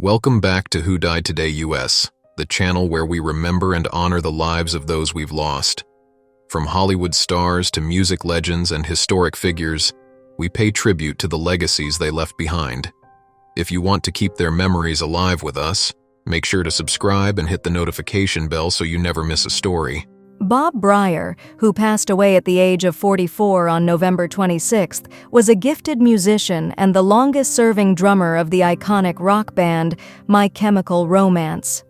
Welcome back to Who Died Today US, the channel where we remember and honor the lives of those we've lost. From Hollywood stars to music legends and historic figures, we pay tribute to the legacies they left behind. If you want to keep their memories alive with us, make sure to subscribe and hit the notification bell so you never miss a story. Bob Bryar, who passed away at the age of 44 on November 26th, was a gifted musician and the longest-serving drummer of the iconic rock band My Chemical Romance.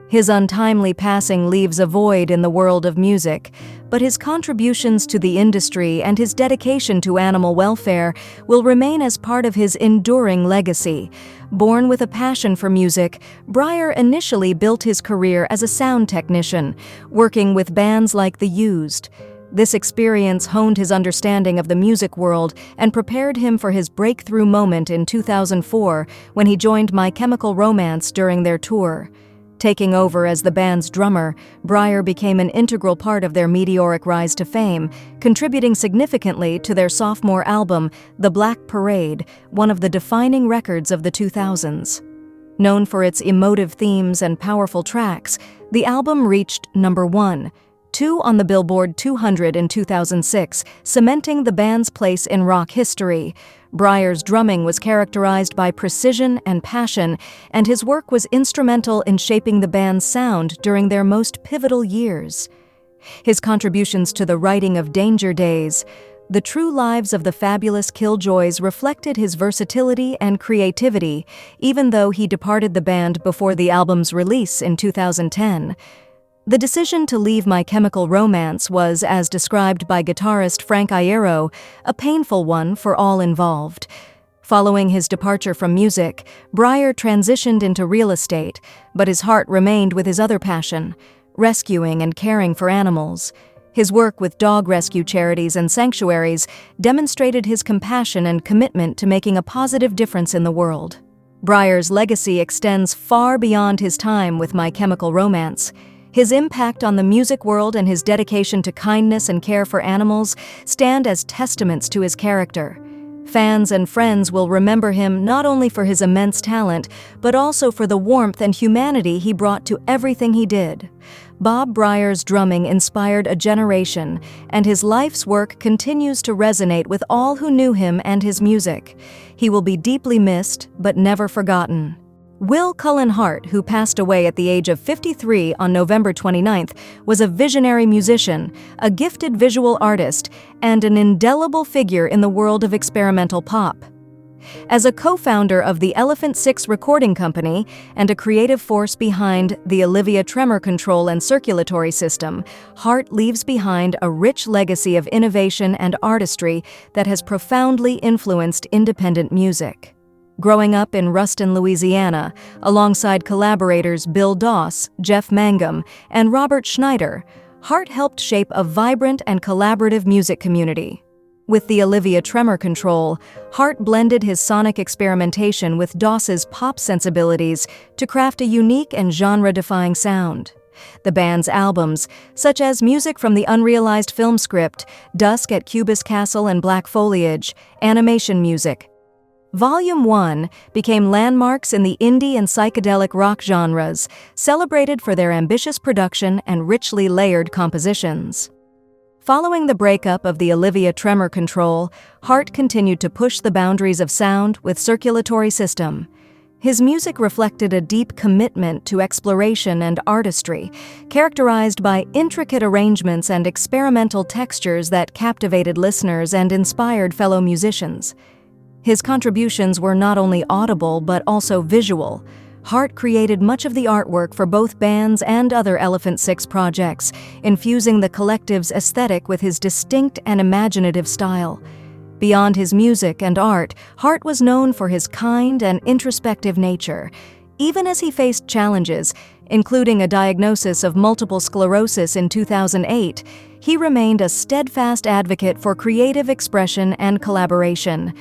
His untimely passing leaves a void in the world of music, but his contributions to the industry and his dedication to animal welfare will remain as part of his enduring legacy. Born with a passion for music, Bryar initially built his career as a sound technician, working with bands like The Used. This experience honed his understanding of the music world and prepared him for his breakthrough moment in 2004 when he joined My Chemical Romance during their tour. Taking over as the band's drummer, Bryar became an integral part of their meteoric rise to fame, contributing significantly to their sophomore album, The Black Parade, one of the defining records of the 2000s. Known for its emotive themes and powerful tracks, the album reached number 1, 2 on the Billboard 200 in 2006, cementing the band's place in rock history. Bryar's drumming was characterized by precision and passion, and his work was instrumental in shaping the band's sound during their most pivotal years. His contributions to the writing of Danger Days, The True Lives of the Fabulous Killjoys reflected his versatility and creativity, even though he departed the band before the album's release in 2010. The decision to leave My Chemical Romance was, as described by guitarist Frank Iero, a painful one for all involved. Following his departure from music, Bryar transitioned into real estate, but his heart remained with his other passion, rescuing and caring for animals. His work with dog rescue charities and sanctuaries demonstrated his compassion and commitment to making a positive difference in the world. Bryar's legacy extends far beyond his time with My Chemical Romance. His impact on the music world and his dedication to kindness and care for animals stand as testaments to his character. Fans and friends will remember him not only for his immense talent, but also for the warmth and humanity he brought to everything he did. Bob Bryar's drumming inspired a generation, and his life's work continues to resonate with all who knew him and his music. He will be deeply missed, but never forgotten. Cullen Hart, who passed away at the age of 53 on November 29th, was a visionary musician, a gifted visual artist, and an indelible figure in the world of experimental pop. As a co-founder of the Elephant Six recording company and a creative force behind the Olivia Tremor Control and Circulatory System, Hart leaves behind a rich legacy of innovation and artistry that has profoundly influenced independent music. Growing up in Ruston, Louisiana, alongside collaborators Bill Doss, Jeff Mangum, and Robert Schneider, Hart helped shape a vibrant and collaborative music community. With the Olivia Tremor Control, Hart blended his sonic experimentation with Doss's pop sensibilities to craft a unique and genre-defying sound. The band's albums, such as music from the unrealized film script, Dusk at Cubis Castle and Black Foliage, animation music, Volume 1 became landmarks in the indie and psychedelic rock genres, celebrated for their ambitious production and richly layered compositions. Following the breakup of the Olivia Tremor Control, Hart continued to push the boundaries of sound with Circulatory System. His music reflected a deep commitment to exploration and artistry, characterized by intricate arrangements and experimental textures that captivated listeners and inspired fellow musicians. His contributions were not only audible but also visual. Hart created much of the artwork for both bands and other Elephant Six projects, infusing the collective's aesthetic with his distinct and imaginative style. Beyond his music and art, Hart was known for his kind and introspective nature. Even as he faced challenges, including a diagnosis of multiple sclerosis in 2008, he remained a steadfast advocate for creative expression and collaboration.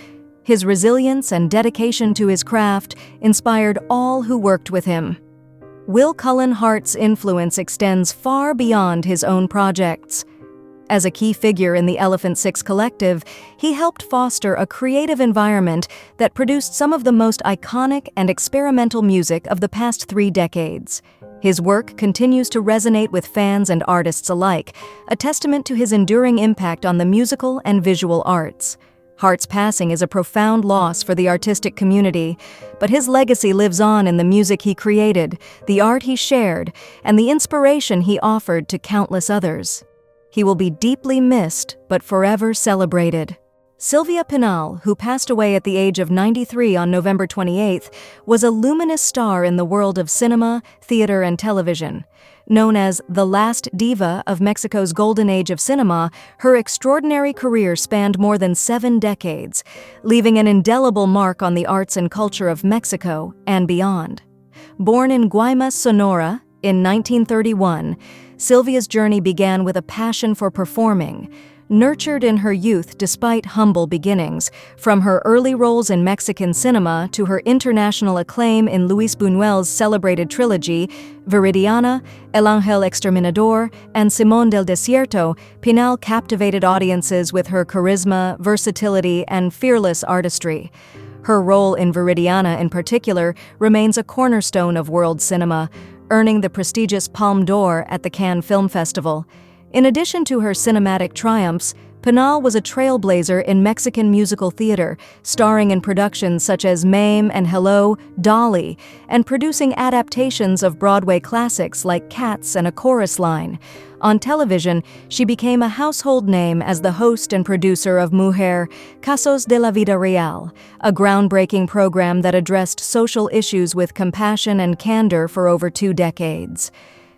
His resilience and dedication to his craft inspired all who worked with him. Cullen Hart's influence extends far beyond his own projects. As a key figure in the Elephant Six Collective, he helped foster a creative environment that produced some of the most iconic and experimental music of the past 3 decades. His work continues to resonate with fans and artists alike, a testament to his enduring impact on the musical and visual arts. Hart's passing is a profound loss for the artistic community, but his legacy lives on in the music he created, the art he shared, and the inspiration he offered to countless others. He will be deeply missed, but forever celebrated. Silvia Pinal, who passed away at the age of 93 on November 28th, was a luminous star in the world of cinema, theater, and television. Known as the last diva of Mexico's golden age of cinema, her extraordinary career spanned more than 7 decades, leaving an indelible mark on the arts and culture of Mexico and beyond. Born in Guaymas, Sonora, in 1931, Silvia's journey began with a passion for performing. Nurtured in her youth despite humble beginnings, from her early roles in Mexican cinema to her international acclaim in Luis Buñuel's celebrated trilogy, Viridiana, El Ángel Exterminador, and Simón del Desierto, Pinal captivated audiences with her charisma, versatility, and fearless artistry. Her role in Viridiana in particular remains a cornerstone of world cinema, earning the prestigious Palme d'Or at the Cannes Film Festival. In addition to her cinematic triumphs, Pinal was a trailblazer in Mexican musical theater, starring in productions such as Mame and Hello, Dolly, and producing adaptations of Broadway classics like Cats and A Chorus Line. On television, she became a household name as the host and producer of Mujer, Casos de la Vida Real, a groundbreaking program that addressed social issues with compassion and candor for over 2 decades.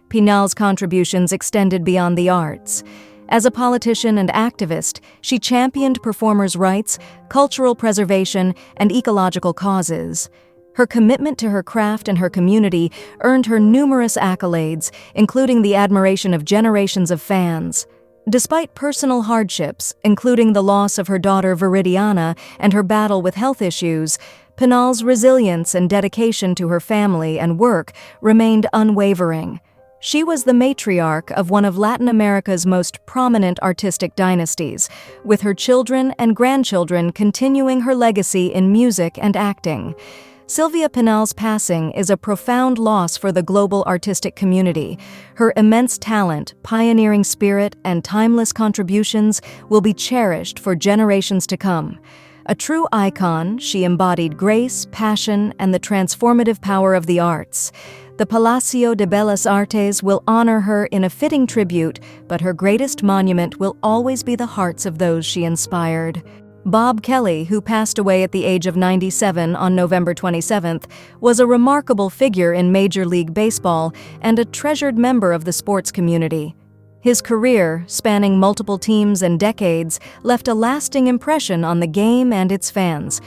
Pinal's contributions extended beyond the arts. As a politician and activist, she championed performers' rights, cultural preservation, and ecological causes. Her commitment to her craft and her community earned her numerous accolades, including the admiration of generations of fans. Despite personal hardships, including the loss of her daughter Viridiana and her battle with health issues, Pinal's resilience and dedication to her family and work remained unwavering. She was the matriarch of one of Latin America's most prominent artistic dynasties, with her children and grandchildren continuing her legacy in music and acting. Silvia Pinal's passing is a profound loss for the global artistic community. Her immense talent, pioneering spirit, and timeless contributions will be cherished for generations to come. A true icon, she embodied grace, passion, and the transformative power of the arts. The Palacio de Bellas Artes will honor her in a fitting tribute, but her greatest monument will always be the hearts of those she inspired. Bob Kelly, who passed away at the age of 97 on November 27th, was a remarkable figure in Major League Baseball and a treasured member of the sports community. His career, spanning multiple teams and decades, left a lasting impression on the game and its fans.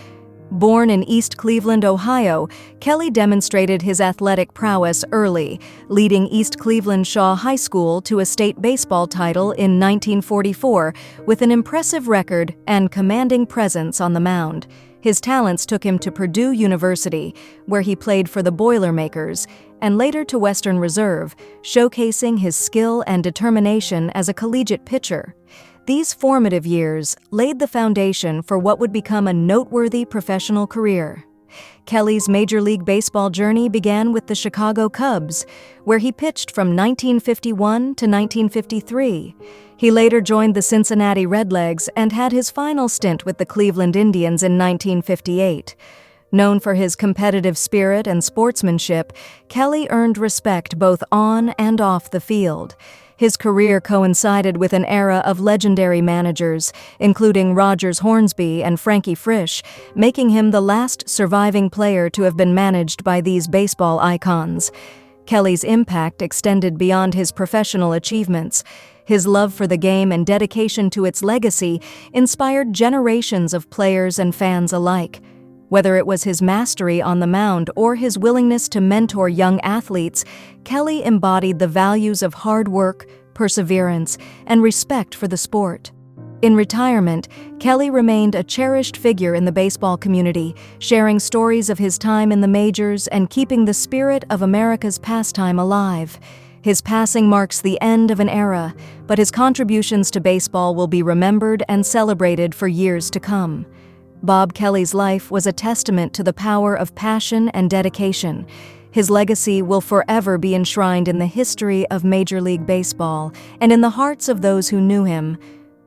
Born in East Cleveland, Ohio, Kelly demonstrated his athletic prowess early, leading East Cleveland Shaw High School to a state baseball title in 1944 with an impressive record and commanding presence on the mound. His talents took him to Purdue University, where he played for the Boilermakers, and later to Western Reserve, showcasing his skill and determination as a collegiate pitcher. These formative years laid the foundation for what would become a noteworthy professional career. Kelly's Major League Baseball journey began with the Chicago Cubs, where he pitched from 1951 to 1953. He later joined the Cincinnati Redlegs and had his final stint with the Cleveland Indians in 1958. Known for his competitive spirit and sportsmanship, Kelly earned respect both on and off the field. His career coincided with an era of legendary managers, including Rogers Hornsby and Frankie Frisch, making him the last surviving player to have been managed by these baseball icons. Kelly's impact extended beyond his professional achievements. His love for the game and dedication to its legacy inspired generations of players and fans alike. Whether it was his mastery on the mound or his willingness to mentor young athletes, Kelly embodied the values of hard work, perseverance, and respect for the sport. In retirement, Kelly remained a cherished figure in the baseball community, sharing stories of his time in the majors and keeping the spirit of America's pastime alive. His passing marks the end of an era, but his contributions to baseball will be remembered and celebrated for years to come. Bob Kelly's life was a testament to the power of passion and dedication. His legacy will forever be enshrined in the history of Major League Baseball and in the hearts of those who knew him.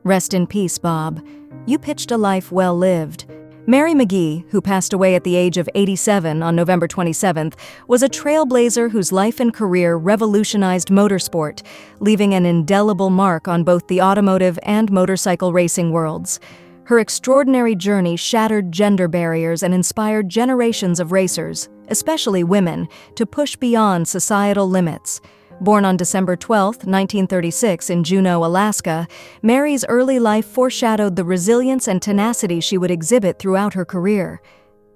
Rest in peace, Bob. You pitched a life well lived. Mary McGee, who passed away at the age of 87 on November 27th, was a trailblazer whose life and career revolutionized motorsport, leaving an indelible mark on both the automotive and motorcycle racing worlds. Her extraordinary journey shattered gender barriers and inspired generations of racers, especially women, to push beyond societal limits. Born on December 12, 1936 in Juneau, Alaska, Mary's early life foreshadowed the resilience and tenacity she would exhibit throughout her career.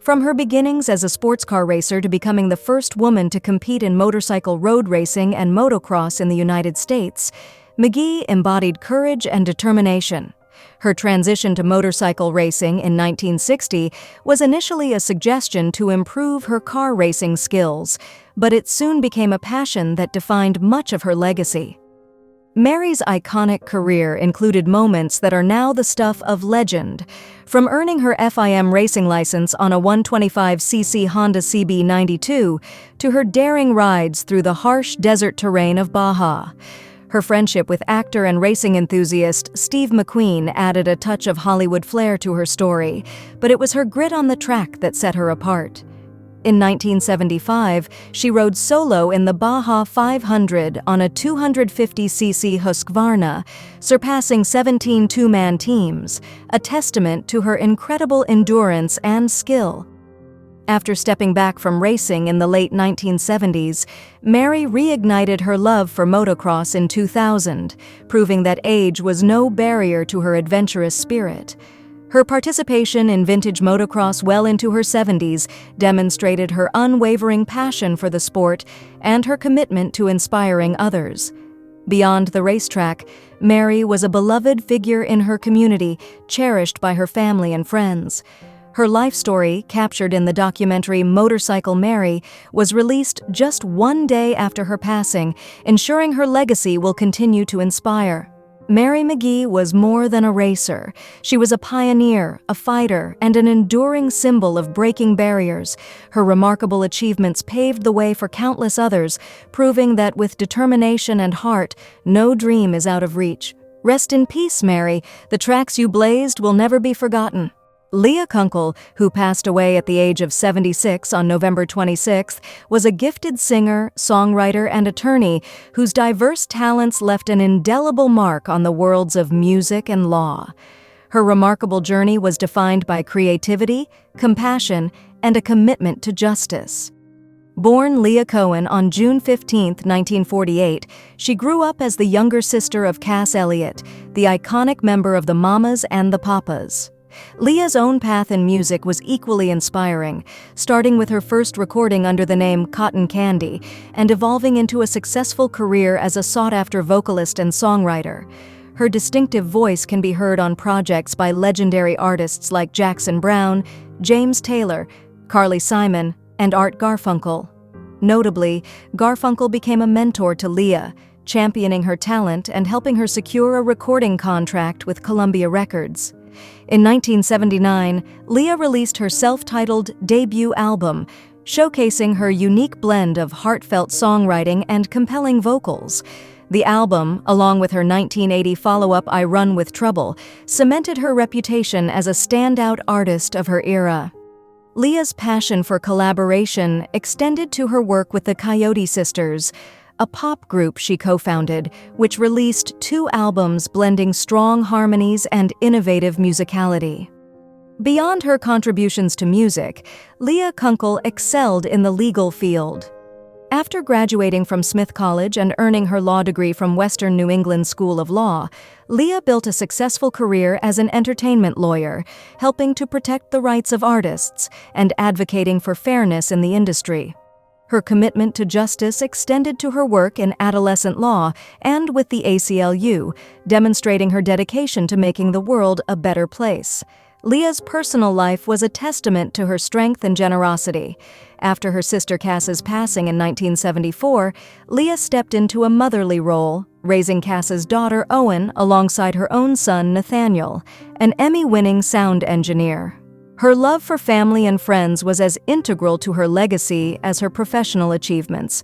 From her beginnings as a sports car racer to becoming the first woman to compete in motorcycle road racing and motocross in the United States, McGee embodied courage and determination. Her transition to motorcycle racing in 1960 was initially a suggestion to improve her car racing skills, but it soon became a passion that defined much of her legacy. Mary's iconic career included moments that are now the stuff of legend, from earning her FIM racing license on a 125cc Honda CB92 to her daring rides through the harsh desert terrain of Baja. Her friendship with actor and racing enthusiast Steve McQueen added a touch of Hollywood flair to her story, but it was her grit on the track that set her apart. In 1975, she rode solo in the Baja 500 on a 250cc Husqvarna, surpassing 17 two-man teams, a testament to her incredible endurance and skill. After stepping back from racing in the late 1970s, Mary reignited her love for motocross in 2000, proving that age was no barrier to her adventurous spirit. Her participation in vintage motocross well into her 70s demonstrated her unwavering passion for the sport and her commitment to inspiring others. Beyond the racetrack, Mary was a beloved figure in her community, cherished by her family and friends. Her life story, captured in the documentary Motorcycle Mary, was released just one day after her passing, ensuring her legacy will continue to inspire. Mary McGee was more than a racer. She was a pioneer, a fighter, and an enduring symbol of breaking barriers. Her remarkable achievements paved the way for countless others, proving that with determination and heart, no dream is out of reach. Rest in peace, Mary. The tracks you blazed will never be forgotten. Leah Kunkel, who passed away at the age of 76 on November 26th, was a gifted singer, songwriter, and attorney whose diverse talents left an indelible mark on the worlds of music and law. Her remarkable journey was defined by creativity, compassion, and a commitment to justice. Born Leah Cohen on June 15, 1948, she grew up as the younger sister of Cass Elliot, the iconic member of the Mamas and the Papas. Leah's own path in music was equally inspiring, starting with her first recording under the name Cotton Candy and evolving into a successful career as a sought-after vocalist and songwriter. Her distinctive voice can be heard on projects by legendary artists like Jackson Browne, James Taylor, Carly Simon, and Art Garfunkel. Notably, Garfunkel became a mentor to Leah, championing her talent and helping her secure a recording contract with Columbia Records. In 1979, Leah released her self-titled debut album, showcasing her unique blend of heartfelt songwriting and compelling vocals. The album, along with her 1980 follow-up I Run With Trouble, cemented her reputation as a standout artist of her era. Leah's passion for collaboration extended to her work with the Coyote Sisters, a pop group she co-founded, which released 2 albums blending strong harmonies and innovative musicality. Beyond her contributions to music, Leah Kunkel excelled in the legal field. After graduating from Smith College and earning her law degree from Western New England School of Law, Leah built a successful career as an entertainment lawyer, helping to protect the rights of artists and advocating for fairness in the industry. Her commitment to justice extended to her work in adolescent law and with the ACLU, demonstrating her dedication to making the world a better place. Leah's personal life was a testament to her strength and generosity. After her sister Cass's passing in 1974, Leah stepped into a motherly role, raising Cass's daughter Owen alongside her own son Nathaniel, an Emmy-winning sound engineer. Her love for family and friends was as integral to her legacy as her professional achievements.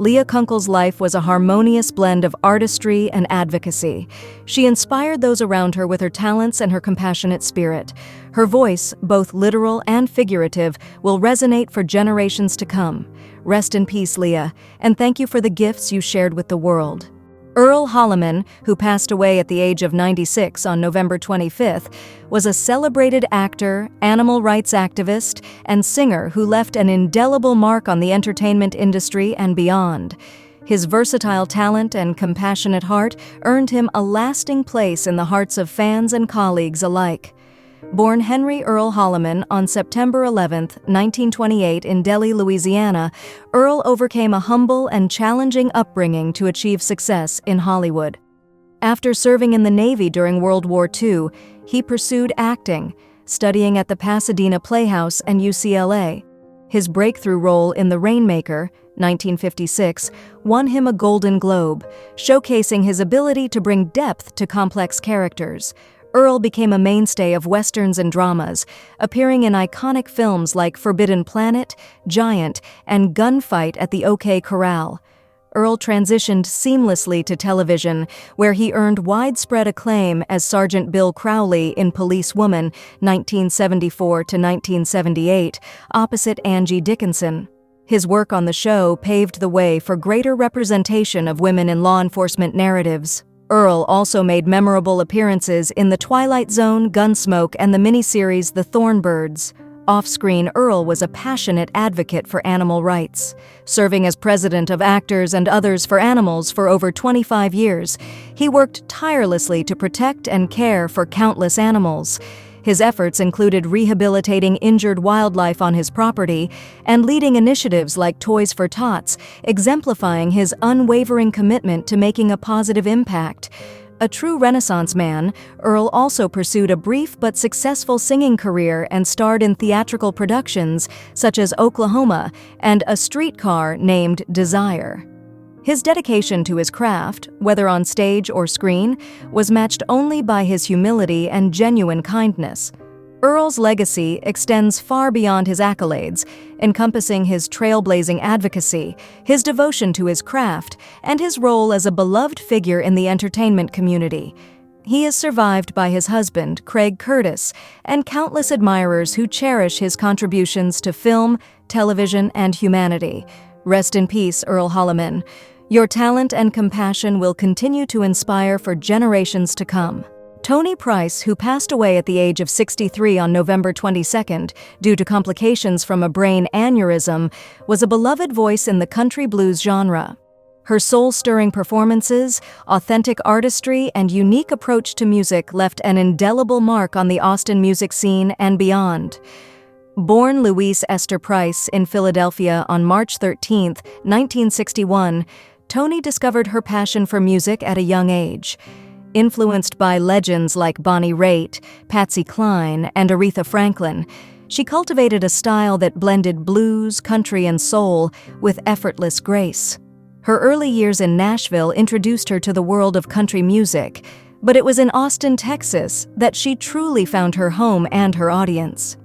Leah Kunkel's life was a harmonious blend of artistry and advocacy. She inspired those around her with her talents and her compassionate spirit. Her voice, both literal and figurative, will resonate for generations to come. Rest in peace, Leah, and thank you for the gifts you shared with the world. Earl Holliman, who passed away at the age of 96 on November 25th, was a celebrated actor, animal rights activist, and singer who left an indelible mark on the entertainment industry and beyond. His versatile talent and compassionate heart earned him a lasting place in the hearts of fans and colleagues alike. Born Henry Earl Holliman on September 11, 1928 in Delhi, Louisiana, Earl overcame a humble and challenging upbringing to achieve success in Hollywood. After serving in the Navy during World War II, he pursued acting, studying at the Pasadena Playhouse and UCLA. His breakthrough role in The Rainmaker, 1956, won him a Golden Globe, showcasing his ability to bring depth to complex characters. Earl became a mainstay of westerns and dramas, appearing in iconic films like Forbidden Planet, Giant, and Gunfight at the OK Corral. Earl transitioned seamlessly to television, where he earned widespread acclaim as Sergeant Bill Crowley in Police Woman, 1974 to 1978, opposite Angie Dickinson. His work on the show paved the way for greater representation of women in law enforcement narratives. Earl also made memorable appearances in The Twilight Zone, Gunsmoke, and the miniseries The Thornbirds. Off-screen, Earl was a passionate advocate for animal rights. Serving as president of Actors and Others for Animals for over 25 years, he worked tirelessly to protect and care for countless animals. His efforts included rehabilitating injured wildlife on his property and leading initiatives like Toys for Tots, exemplifying his unwavering commitment to making a positive impact. A true Renaissance man, Earl also pursued a brief but successful singing career and starred in theatrical productions such as Oklahoma and A Streetcar Named Desire. His dedication to his craft, whether on stage or screen, was matched only by his humility and genuine kindness. Earl's legacy extends far beyond his accolades, encompassing his trailblazing advocacy, his devotion to his craft, and his role as a beloved figure in the entertainment community. He is survived by his husband, Craig Curtis, and countless admirers who cherish his contributions to film, television, and humanity. Rest in peace, Earl Holliman. Your talent and compassion will continue to inspire for generations to come. Tony Price, who passed away at the age of 63 on November 22nd due to complications from a brain aneurysm, was a beloved voice in the country blues genre. Her soul-stirring performances, authentic artistry, and unique approach to music left an indelible mark on the Austin music scene and beyond. Born Louise Esther Price in Philadelphia on March 13, 1961, Tony discovered her passion for music at a young age. Influenced by legends like Bonnie Raitt, Patsy Cline, and Aretha Franklin, she cultivated a style that blended blues, country, and soul with effortless grace. Her early years in Nashville introduced her to the world of country music, but it was in Austin, Texas, that she truly found her home and her audience.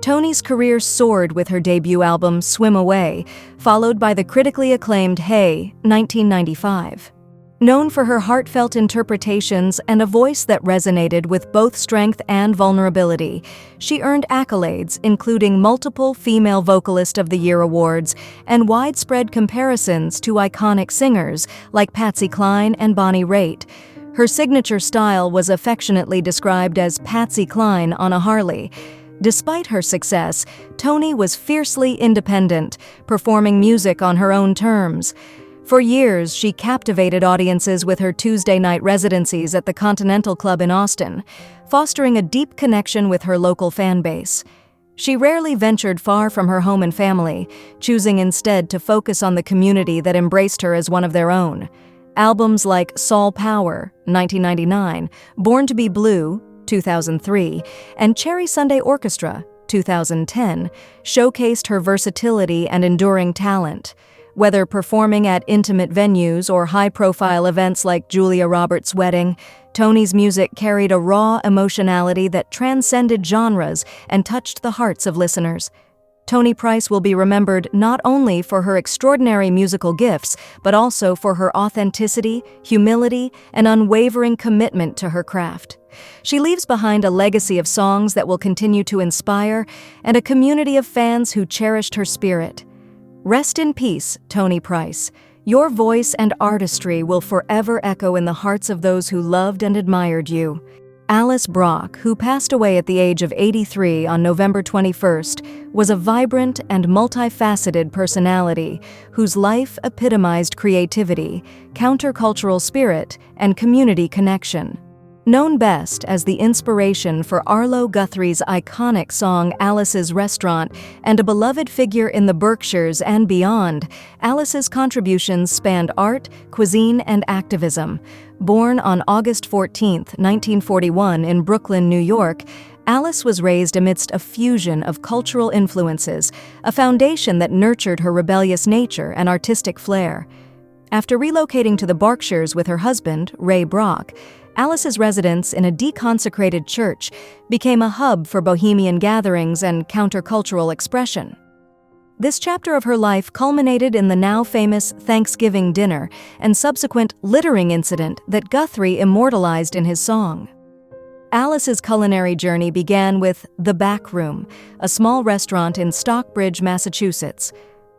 Tony's career soared with her debut album, Swim Away, followed by the critically acclaimed Hey, 1995. Known for her heartfelt interpretations and a voice that resonated with both strength and vulnerability, she earned accolades including multiple Female Vocalist of the Year awards and widespread comparisons to iconic singers like Patsy Cline and Bonnie Raitt. Her signature style was affectionately described as Patsy Cline on a Harley. Despite her success, Tony was fiercely independent, performing music on her own terms. For years, she captivated audiences with her Tuesday night residencies at the Continental Club in Austin, fostering a deep connection with her local fan base. She rarely ventured far from her home and family, choosing instead to focus on the community that embraced her as one of their own. Albums like Saul Power, 1999, Born to be Blue, 2003, and Cherry Sunday Orchestra, 2010, showcased her versatility and enduring talent. Whether performing at intimate venues or high-profile events like Julia Roberts' wedding, Toni's music carried a raw emotionality that transcended genres and touched the hearts of listeners. Toni Price will be remembered not only for her extraordinary musical gifts, but also for her authenticity, humility, and unwavering commitment to her craft. She leaves behind a legacy of songs that will continue to inspire and a community of fans who cherished her spirit. Rest in peace, Toni Price. Your voice and artistry will forever echo in the hearts of those who loved and admired you. Alice Brock, who passed away at the age of 83 on November 21st, was a vibrant and multifaceted personality whose life epitomized creativity, countercultural spirit, and community connection. Known best as the inspiration for Arlo Guthrie's iconic song Alice's Restaurant and a beloved figure in the Berkshires and beyond, Alice's contributions spanned art, cuisine, and activism. Born on August 14, 1941 in Brooklyn, New York, Alice was raised amidst a fusion of cultural influences, a foundation that nurtured her rebellious nature and artistic flair. After relocating to the Berkshires with her husband, Ray Brock, Alice's residence in a deconsecrated church became a hub for bohemian gatherings and countercultural expression. This chapter of her life culminated in the now famous Thanksgiving dinner and subsequent littering incident that Guthrie immortalized in his song. Alice's culinary journey began with The Back Room, a small restaurant in Stockbridge, Massachusetts.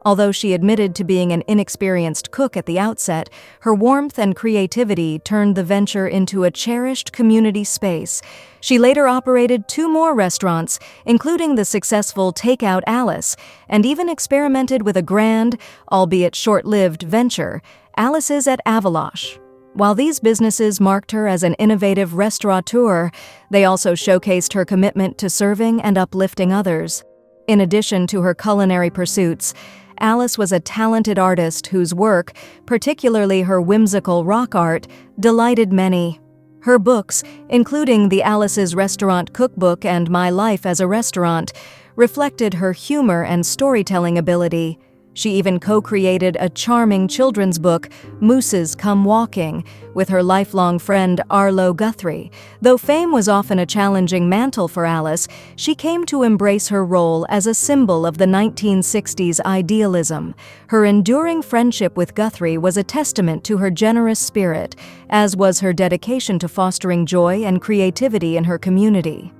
Although she admitted to being an inexperienced cook at the outset, her warmth and creativity turned the venture into a cherished community space. She later operated 2 more restaurants, including the successful Takeout Alice, and even experimented with a grand, albeit short-lived, venture, Alice's at Avaloche. While these businesses marked her as an innovative restaurateur, they also showcased her commitment to serving and uplifting others. In addition to her culinary pursuits, Alice was a talented artist whose work, particularly her whimsical rock art, delighted many. Her books, including the Alice's Restaurant Cookbook and My Life as a Restaurant, reflected her humor and storytelling ability. She even co-created a charming children's book, Mooses Come Walking, with her lifelong friend Arlo Guthrie. Though fame was often a challenging mantle for Alice, she came to embrace her role as a symbol of the 1960s idealism. Her enduring friendship with Guthrie was a testament to her generous spirit, as was her dedication to fostering joy and creativity in her community.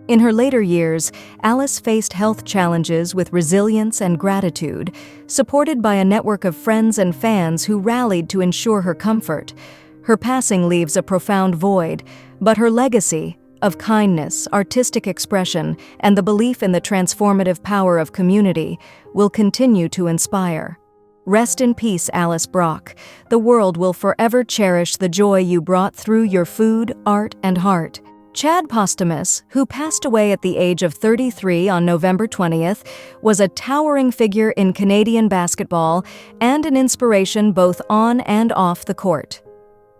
In her later years, Alice faced health challenges with resilience and gratitude, supported by a network of friends and fans who rallied to ensure her comfort. Her passing leaves a profound void, but her legacy of kindness, artistic expression, and the belief in the transformative power of community will continue to inspire. Rest in peace, Alice Brock. The world will forever cherish the joy you brought through your food, art, and heart. Chad Posthumus, who passed away at the age of 33 on November 20th, was a towering figure in Canadian basketball and an inspiration both on and off the court.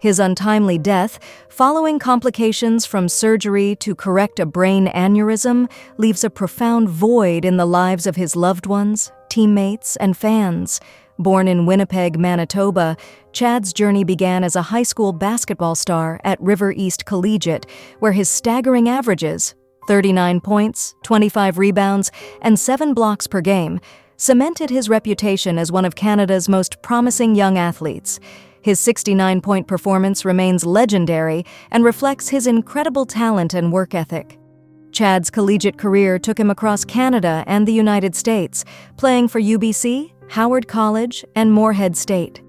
His untimely death, following complications from surgery to correct a brain aneurysm, leaves a profound void in the lives of his loved ones, teammates, and fans. Born in Winnipeg, Manitoba, Chad's journey began as a high school basketball star at River East Collegiate, where his staggering averages, 39 points, 25 rebounds, and 7 blocks per game, cemented his reputation as one of Canada's most promising young athletes. His 69-point performance remains legendary and reflects his incredible talent and work ethic. Chad's collegiate career took him across Canada and the United States, playing for UBC, Howard College, and Moorhead State.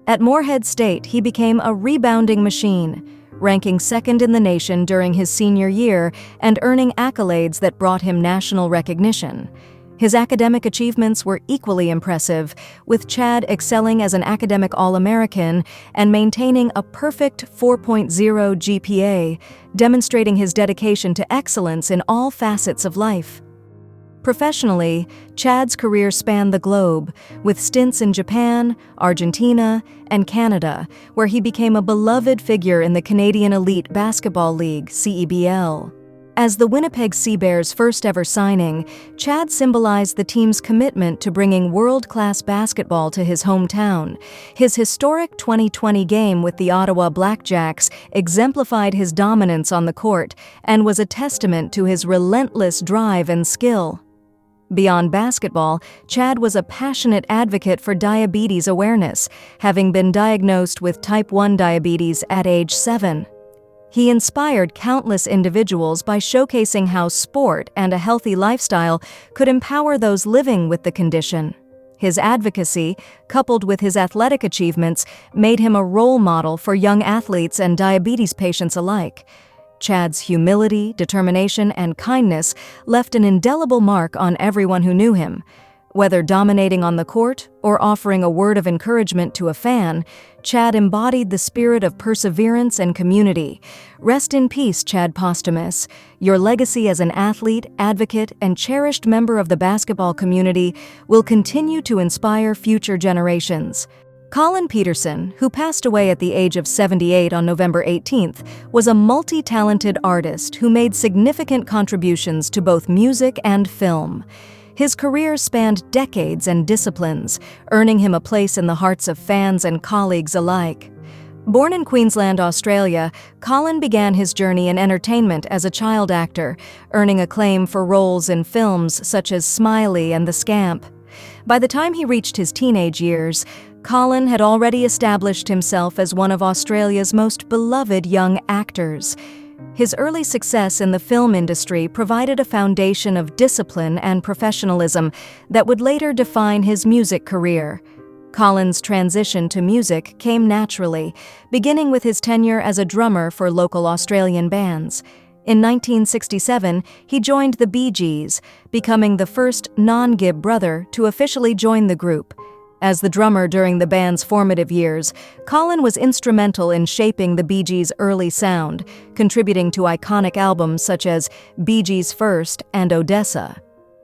At Moorhead State, he became a rebounding machine, ranking second in the nation during his senior year and earning accolades that brought him national recognition. His academic achievements were equally impressive, with Chad excelling as an academic All-American and maintaining a perfect 4.0 GPA, demonstrating his dedication to excellence in all facets of life. Professionally, Chad's career spanned the globe, with stints in Japan, Argentina, and Canada, where he became a beloved figure in the Canadian Elite Basketball League, CEBL. As the Winnipeg Sea-Bears' first-ever signing, Chad symbolized the team's commitment to bringing world-class basketball to his hometown. His historic 2020 game with the Ottawa Blackjacks exemplified his dominance on the court and was a testament to his relentless drive and skill. Beyond basketball, Chad was a passionate advocate for diabetes awareness, having been diagnosed with type 1 diabetes at age 7. He inspired countless individuals by showcasing how sport and a healthy lifestyle could empower those living with the condition. His advocacy, coupled with his athletic achievements, made him a role model for young athletes and diabetes patients alike. Chad's humility, determination, and kindness left an indelible mark on everyone who knew him. Whether dominating on the court or offering a word of encouragement to a fan, Chad embodied the spirit of perseverance and community. Rest in peace, Chad Posthumus. Your legacy as an athlete, advocate, and cherished member of the basketball community will continue to inspire future generations. Colin Peterson, who passed away at the age of 78 on November 18th, was a multi-talented artist who made significant contributions to both music and film. His career spanned decades and disciplines, earning him a place in the hearts of fans and colleagues alike. Born in Queensland, Australia, Colin began his journey in entertainment as a child actor, earning acclaim for roles in films such as Smiley and The Scamp. By the time he reached his teenage years, Colin had already established himself as one of Australia's most beloved young actors. His early success in the film industry provided a foundation of discipline and professionalism that would later define his music career. Colin's transition to music came naturally, beginning with his tenure as a drummer for local Australian bands. In 1967, he joined the Bee Gees, becoming the first non-Gibb brother to officially join the group. As the drummer during the band's formative years, Colin was instrumental in shaping the Bee Gees' early sound, contributing to iconic albums such as Bee Gees First and Odessa.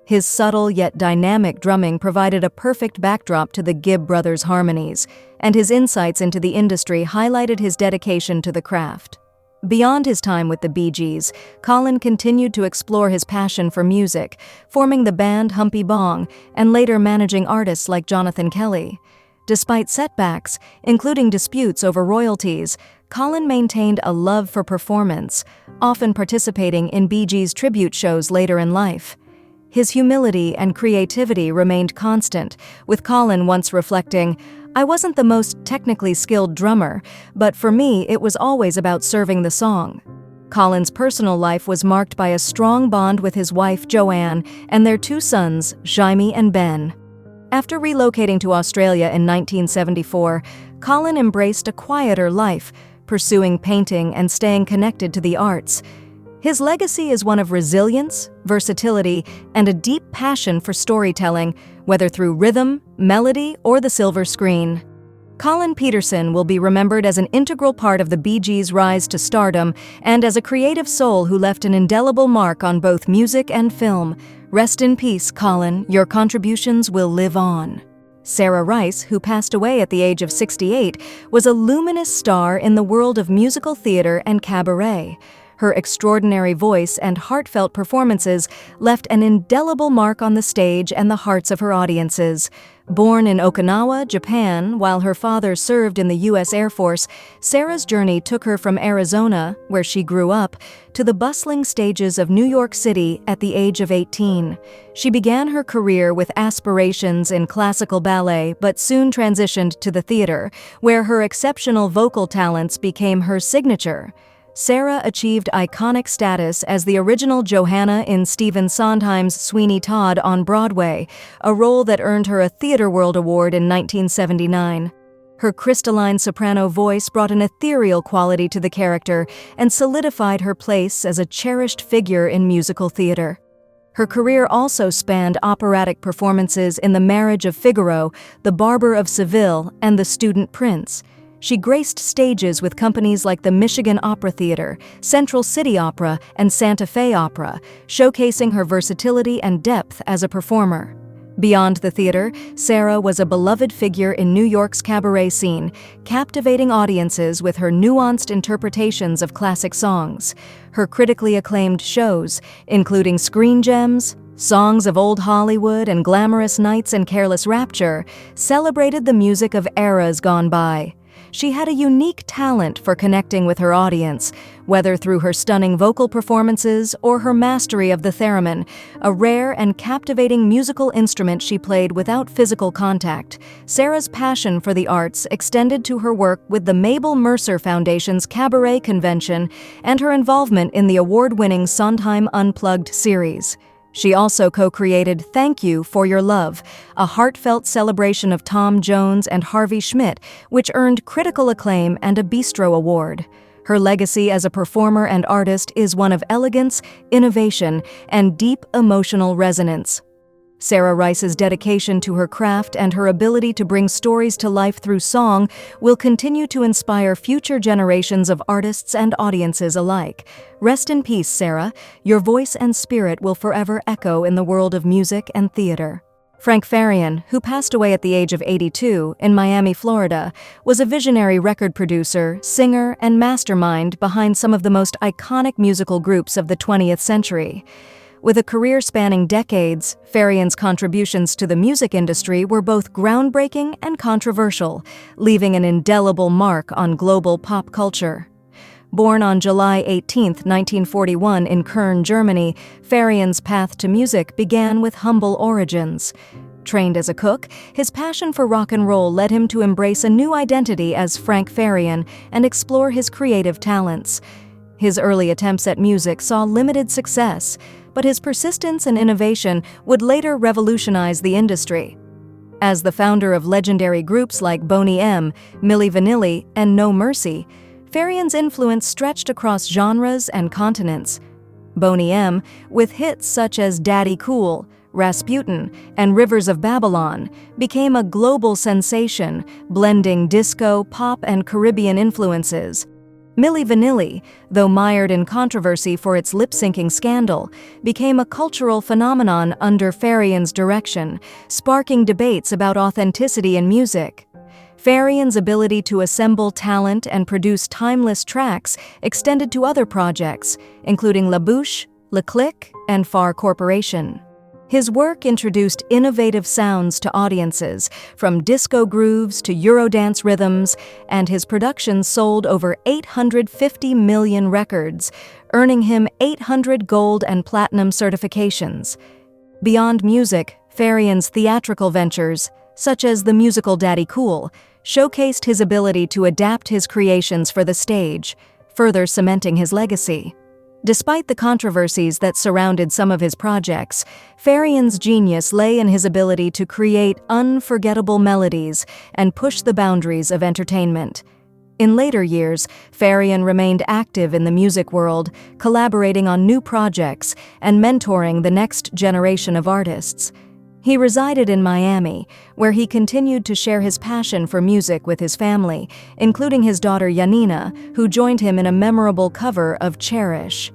His subtle yet dynamic drumming provided a perfect backdrop to the Gibb brothers' harmonies, and his insights into the industry highlighted his dedication to the craft. Beyond his time with the Bee Gees, Colin continued to explore his passion for music, forming the band Humpy Bong and later managing artists like Jonathan Kelly. Despite setbacks, including disputes over royalties, Colin maintained a love for performance, often participating in Bee Gees tribute shows later in life. His humility and creativity remained constant, with Colin once reflecting, "I wasn't the most technically skilled drummer, but for me it was always about serving the song." Colin's personal life was marked by a strong bond with his wife Joanne and their two sons, Jaime and Ben. After relocating to Australia in 1974, Colin embraced a quieter life, pursuing painting and staying connected to the arts. His legacy is one of resilience, versatility, and a deep passion for storytelling, whether through rhythm, melody, or the silver screen. Colin Peterson will be remembered as an integral part of the Bee Gees' rise to stardom and as a creative soul who left an indelible mark on both music and film. Rest in peace, Colin. Your contributions will live on. Sarah Rice, who passed away at the age of 68, was a luminous star in the world of musical theater and cabaret. Her extraordinary voice and heartfelt performances left an indelible mark on the stage and the hearts of her audiences. Born in Okinawa, Japan, while her father served in the U.S. Air Force, Sarah's journey took her from Arizona, where she grew up, to the bustling stages of New York City at the age of 18. She began her career with aspirations in classical ballet, but soon transitioned to the theater, where her exceptional vocal talents became her signature. Sarah achieved iconic status as the original Johanna in Stephen Sondheim's Sweeney Todd on Broadway, a role that earned her a Theatre World Award in 1979. Her crystalline soprano voice brought an ethereal quality to the character and solidified her place as a cherished figure in musical theater. Her career also spanned operatic performances in The Marriage of Figaro, The Barber of Seville, and The Student Prince. She graced stages with companies like the Michigan Opera Theater, Central City Opera, and Santa Fe Opera, showcasing her versatility and depth as a performer. Beyond the theater, Sarah was a beloved figure in New York's cabaret scene, captivating audiences with her nuanced interpretations of classic songs. Her critically acclaimed shows, including Screen Gems, Songs of Old Hollywood, and Glamorous Nights and Careless Rapture, celebrated the music of eras gone by. She had a unique talent for connecting with her audience, whether through her stunning vocal performances or her mastery of the theremin, a rare and captivating musical instrument she played without physical contact. Sarah's passion for the arts extended to her work with the Mabel Mercer Foundation's Cabaret Convention and her involvement in the award-winning Sondheim Unplugged series. She also co-created Thank You for Your Love, a heartfelt celebration of Tom Jones and Harvey Schmidt, which earned critical acclaim and a Bistro Award. Her legacy as a performer and artist is one of elegance, innovation, and deep emotional resonance. Sarah Rice's dedication to her craft and her ability to bring stories to life through song will continue to inspire future generations of artists and audiences alike. Rest in peace, Sarah. Your voice and spirit will forever echo in the world of music and theater. Frank Farian, who passed away at the age of 82 in Miami, Florida, was a visionary record producer, singer, and mastermind behind some of the most iconic musical groups of the 20th century. With a career spanning decades, Farian's contributions to the music industry were both groundbreaking and controversial, leaving an indelible mark on global pop culture. Born on July 18, 1941 in Köln, Germany, Farian's path to music began with humble origins. Trained as a cook, his passion for rock and roll led him to embrace a new identity as Frank Farian and explore his creative talents. His early attempts at music saw limited success, but his persistence and innovation would later revolutionize the industry. As the founder of legendary groups like Boney M, Milli Vanilli, and No Mercy, Farian's influence stretched across genres and continents. Boney M, with hits such as Daddy Cool, Rasputin, and Rivers of Babylon, became a global sensation, blending disco, pop, and Caribbean influences. Milli Vanilli, though mired in controversy for its lip-syncing scandal, became a cultural phenomenon under Farian's direction, sparking debates about authenticity in music. Farian's ability to assemble talent and produce timeless tracks extended to other projects, including La Bouche, Le Click, and Far Corporation. His work introduced innovative sounds to audiences, from disco grooves to Eurodance rhythms, and his productions sold over 850 million records, earning him 800 gold and platinum certifications. Beyond music, Farian's theatrical ventures, such as the musical Daddy Cool, showcased his ability to adapt his creations for the stage, further cementing his legacy. Despite the controversies that surrounded some of his projects, Farian's genius lay in his ability to create unforgettable melodies and push the boundaries of entertainment. In later years, Farian remained active in the music world, collaborating on new projects and mentoring the next generation of artists. He resided in Miami, where he continued to share his passion for music with his family, including his daughter Janina, who joined him in a memorable cover of Cherish.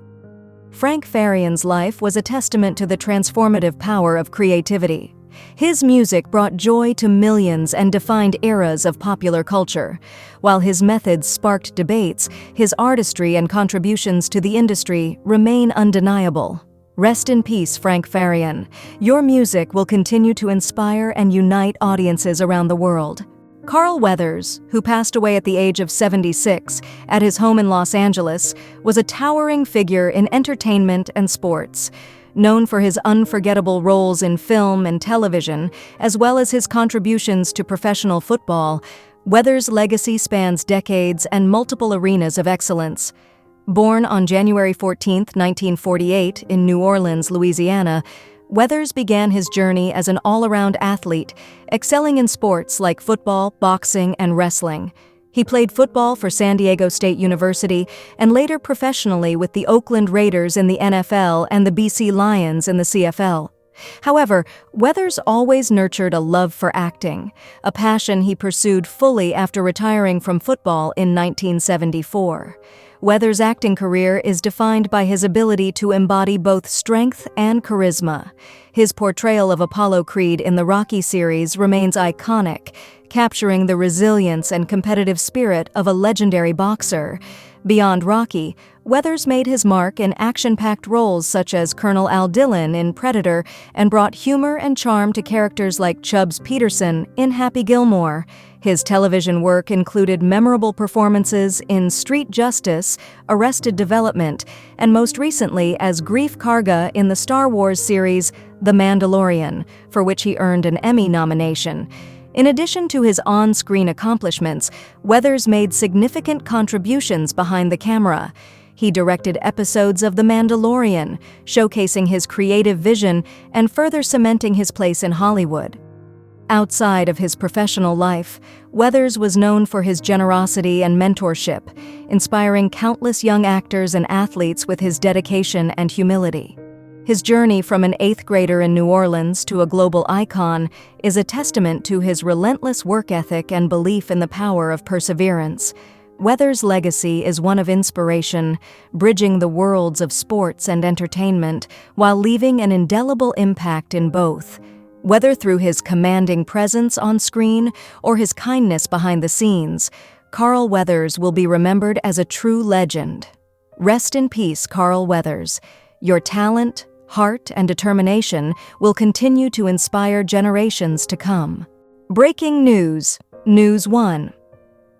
Frank Farian's life was a testament to the transformative power of creativity. His music brought joy to millions and defined eras of popular culture. While his methods sparked debates, his artistry and contributions to the industry remain undeniable. Rest in peace, Frank Farian. Your music will continue to inspire and unite audiences around the world. Carl Weathers, who passed away at the age of 76 at his home in Los Angeles, was a towering figure in entertainment and sports. Known for his unforgettable roles in film and television, as well as his contributions to professional football, Weathers' legacy spans decades and multiple arenas of excellence. Born on January 14, 1948, in New Orleans, Louisiana, Weathers began his journey as an all-around athlete, excelling in sports like football, boxing, and wrestling. He played football for San Diego State University and later professionally with the Oakland Raiders in the NFL and the BC Lions in the CFL. However, Weathers always nurtured a love for acting, a passion he pursued fully after retiring from football in 1974. Weathers' acting career is defined by his ability to embody both strength and charisma. His portrayal of Apollo Creed in the Rocky series remains iconic, capturing the resilience and competitive spirit of a legendary boxer. Beyond Rocky, Weathers made his mark in action-packed roles such as Colonel Al Dillon in Predator and brought humor and charm to characters like Chubbs Peterson in Happy Gilmore. His television work included memorable performances in Street Justice, Arrested Development, and most recently as Greef Karga in the Star Wars series The Mandalorian, for which he earned an Emmy nomination. In addition to his on-screen accomplishments, Weathers made significant contributions behind the camera. He directed episodes of The Mandalorian, showcasing his creative vision and further cementing his place in Hollywood. Outside of his professional life, Weathers was known for his generosity and mentorship, inspiring countless young actors and athletes with his dedication and humility. His journey from an 8th grader in New Orleans to a global icon is a testament to his relentless work ethic and belief in the power of perseverance. Weathers' legacy is one of inspiration, bridging the worlds of sports and entertainment while leaving an indelible impact in both. Whether through his commanding presence on screen or his kindness behind the scenes, Carl Weathers will be remembered as a true legend. Rest in peace, Carl Weathers. Your talent, heart, and determination will continue to inspire generations to come. Breaking news. News 1.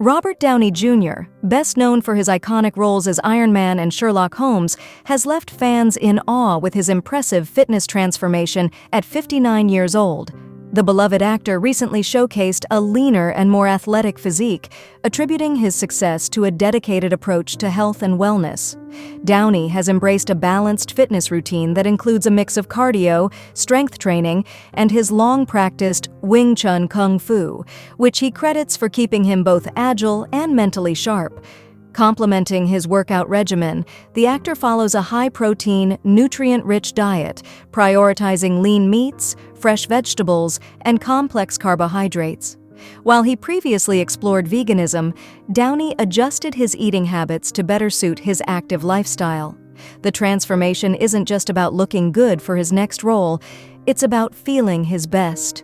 Robert Downey Jr., best known for his iconic roles as Iron Man and Sherlock Holmes, has left fans in awe with his impressive fitness transformation at 59 years old. The beloved actor recently showcased a leaner and more athletic physique, attributing his success to a dedicated approach to health and wellness. Downey has embraced a balanced fitness routine that includes a mix of cardio, strength training, and his long-practiced Wing Chun Kung Fu, which he credits for keeping him both agile and mentally sharp. Complementing his workout regimen, the actor follows a high-protein, nutrient-rich diet, prioritizing lean meats, fresh vegetables, and complex carbohydrates. While he previously explored veganism, Downey adjusted his eating habits to better suit his active lifestyle. The transformation isn't just about looking good for his next role, it's about feeling his best.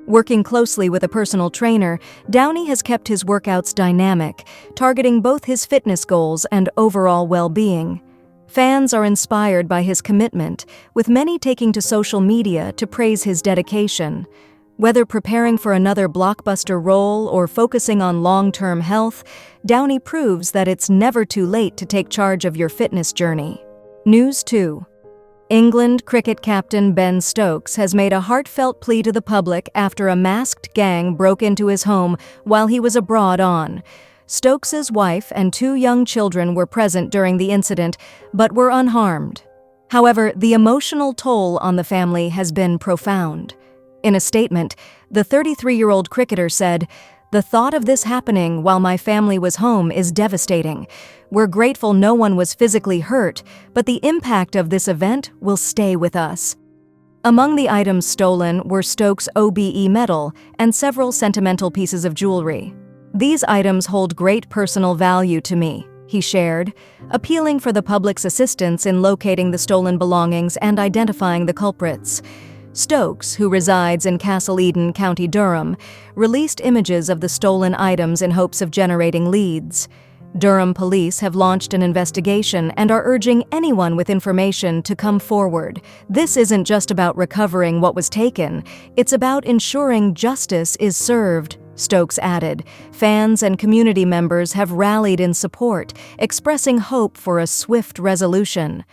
Working closely with a personal trainer, Downey has kept his workouts dynamic, targeting both his fitness goals and overall well-being. Fans are inspired by his commitment, with many taking to social media to praise his dedication. Whether preparing for another blockbuster role or focusing on long-term health, Downey proves that it's never too late to take charge of your fitness journey. News 2. England cricket captain Ben Stokes has made a heartfelt plea to the public after a masked gang broke into his home while he was abroad on. Stokes's wife and 2 young children were present during the incident, but were unharmed. However, the emotional toll on the family has been profound. In a statement, the 33-year-old cricketer said, "The thought of this happening while my family was home is devastating. We're grateful no one was physically hurt, but the impact of this event will stay with us." Among the items stolen were Stokes' OBE medal and several sentimental pieces of jewelry. "These items hold great personal value to me," he shared, appealing for the public's assistance in locating the stolen belongings and identifying the culprits. Stokes, who resides in Castle Eden, County Durham, released images of the stolen items in hopes of generating leads. Durham police have launched an investigation and are urging anyone with information to come forward. "This isn't just about recovering what was taken, it's about ensuring justice is served," Stokes added. Fans and community members have rallied in support, expressing hope for a swift resolution.